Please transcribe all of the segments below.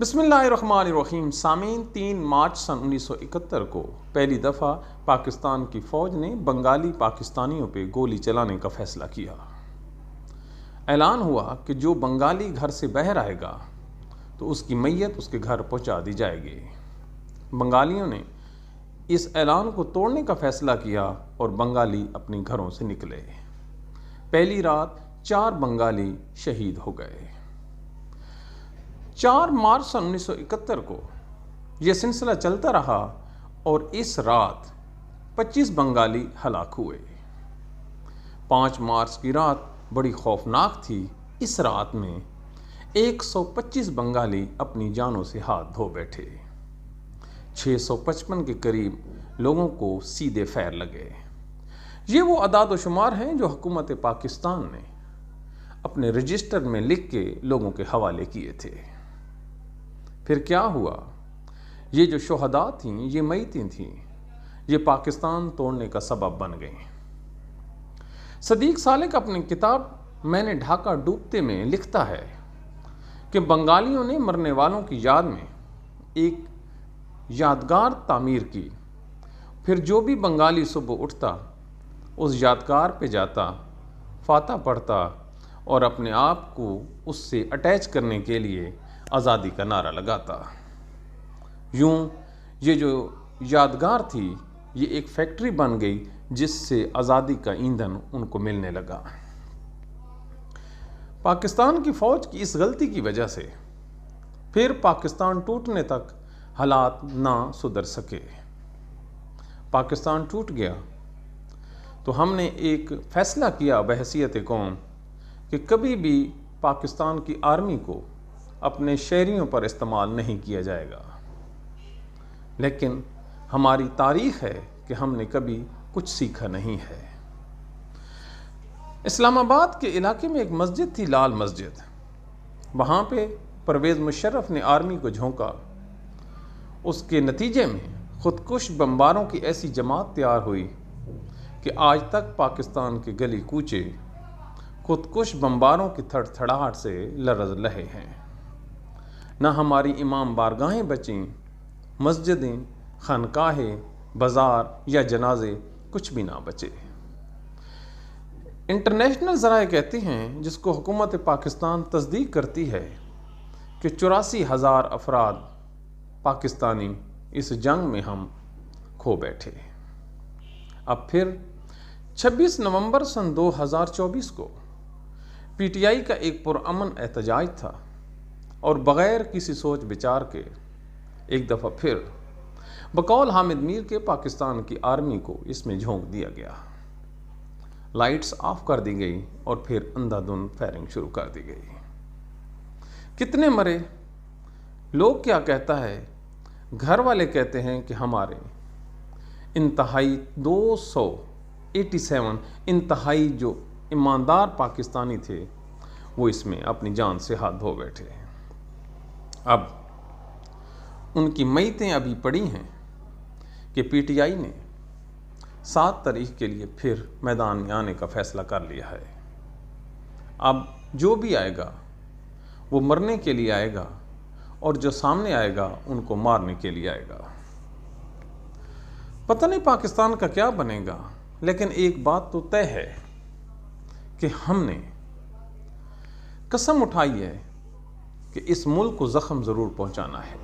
बिस्मिल्लाहिर्रहमानिर्रहीम। सामीन 3 मार्च सन 1971 को पहली दफ़ा पाकिस्तान की फ़ौज ने बंगाली पाकिस्तानियों पे गोली चलाने का फ़ैसला किया। ऐलान हुआ कि जो बंगाली घर से बाहर आएगा तो उसकी मैयत उसके घर पहुंचा दी जाएगी। बंगालियों ने इस ऐलान को तोड़ने का फ़ैसला किया और बंगाली अपने घरों से निकले। पहली रात 4 बंगाली शहीद हो गए। 4 मार्च सन 1971 को यह सिलसिला चलता रहा और इस रात 25 बंगाली हलाक हुए। 5 मार्च की रात बड़ी खौफनाक थी। इस रात में 125 बंगाली अपनी जानों से हाथ धो बैठे। 655 के करीब लोगों को सीधे फैर लगे। ये वो अदाद शुमार हैं जो हुकूमत पाकिस्तान ने अपने रजिस्टर में लिख के लोगों के हवाले किए थे। फिर क्या हुआ? ये जो शुहदा थीं, ये मैयतें थीं, ये पाकिस्तान तोड़ने का सबब बन गई। सदीक सालिक अपनी किताब मैंने ढाका डूबते में लिखता है कि बंगालियों ने मरने वालों की याद में एक यादगार तामीर की। फिर जो भी बंगाली सुबह उठता उस यादगार पे जाता, फातह पढ़ता और अपने आप को उससे अटैच करने के लिए आज़ादी का नारा लगाता। यूं ये जो यादगार थी ये एक फैक्ट्री बन गई जिससे आज़ादी का ईंधन उनको मिलने लगा। पाकिस्तान की फ़ौज की इस गलती की वजह से फिर पाकिस्तान टूटने तक हालात ना सुधर सके। पाकिस्तान टूट गया तो हमने एक फ़ैसला किया बहैसियत कौम कि कभी भी पाकिस्तान की आर्मी को अपने शहरियों पर इस्तेमाल नहीं किया जाएगा। लेकिन हमारी तारीख़ है कि हमने कभी कुछ सीखा नहीं है। इस्लामाबाद के इलाके में एक मस्जिद थी, लाल मस्जिद। वहाँ पे परवेज़ मुशर्रफ ने आर्मी को झोंका। उसके नतीजे में खुदकुश बमबारों की ऐसी जमात तैयार हुई कि आज तक पाकिस्तान के गली कूचे खुदकुश बमबारों की थड़थड़ाहट से लरज़ रहे हैं। न हमारी इमाम बारगाहें बचीं, मस्जिदें, खानकाहें, बाज़ार या जनाजे कुछ भी ना बचे। इंटरनेशनल ज़राए कहते हैं, जिसको हुकूमत पाकिस्तान तस्दीक करती है, कि 84,000 अफराद पाकिस्तानी इस जंग में हम खो बैठे। अब फिर 26 नवंबर सन 2024 को पीटीआई का एक पुरअमन एहतजाज था और बग़ैर किसी सोच विचार के एक दफ़ा फिर बकौल हामिद मीर के पाकिस्तान की आर्मी को इसमें झोंक दिया गया। लाइट्स ऑफ कर दी गई और फिर अंधाधुंध फायरिंग शुरू कर दी गई। कितने मरे? लोग क्या कहता है, घर वाले कहते हैं कि हमारे इंतहाई 287 इंतहाई जो ईमानदार पाकिस्तानी थे वो इसमें अपनी जान से हाथ धो बैठे। अब उनकी मैयतें अभी पड़ी हैं कि पीटीआई ने 7 तारीख के लिए फिर मैदान में आने का फ़ैसला कर लिया है। अब जो भी आएगा वो मरने के लिए आएगा और जो सामने आएगा उनको मारने के लिए आएगा। पता नहीं पाकिस्तान का क्या बनेगा, लेकिन एक बात तो तय है कि हमने कसम उठाई है कि इस मुल्क को ज़ख्म ज़रूर पहुंचाना है।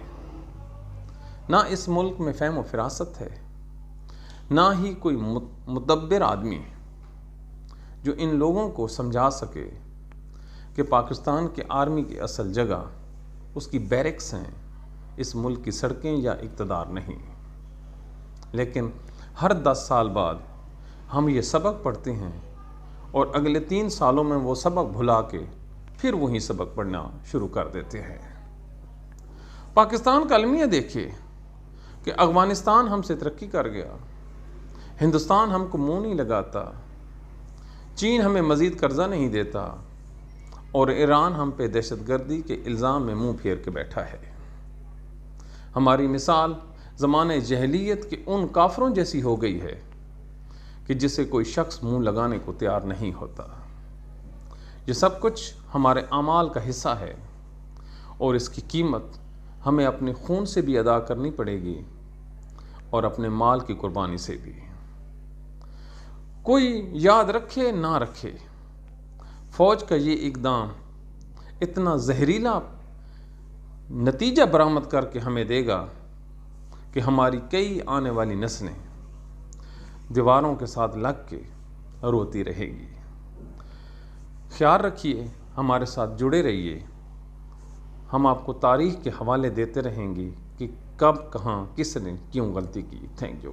ना इस मुल्क में फ़हम व फ़िरासत है, ना ही कोई मुदब्बिर आदमी जो इन लोगों को समझा सके कि पाकिस्तान के आर्मी की असल जगह उसकी बैरक्स हैं, इस मुल्क की सड़कें या इक़्तिदार नहीं। लेकिन हर 10 साल बाद हम ये सबक पढ़ते हैं और अगले 3 सालों में वो सबक भुला के फिर वही सबक पढ़ना शुरू कर देते हैं। पाकिस्तान का अलमिया देखिए कि अफ़गानिस्तान हमसे तरक्की कर गया, हिंदुस्तान हमको मुंह नहीं लगाता, चीन हमें मज़ीद कर्जा नहीं देता और ईरान हम पे दहशतगर्दी के इल्ज़ाम में मुंह फेर के बैठा है। हमारी मिसाल ज़माने जहलियत के उन काफरों जैसी हो गई है कि जिसे कोई शख्स मुंह लगाने को तैयार नहीं होता। ये सब कुछ हमारे आमाल का हिस्सा है और इसकी कीमत ہمیں اپنے خون سے بھی ادا کرنی پڑے گی اور اپنے مال کی قربانی سے بھی۔ کوئی یاد رکھے نہ رکھے، فوج کا یہ اقدام اتنا زہریلا نتیجہ برآمد کر کے ہمیں دے گا کہ ہماری کئی آنے والی نسلیں دیواروں کے ساتھ لگ کے روتی رہے گی۔ خیال رکھیے، ہمارے ساتھ جڑے رہیے، ہم آپ کو تاریخ کے حوالے دیتے رہیں گے کہ کب کہاں کس نے کیوں غلطی کی۔ Thank you.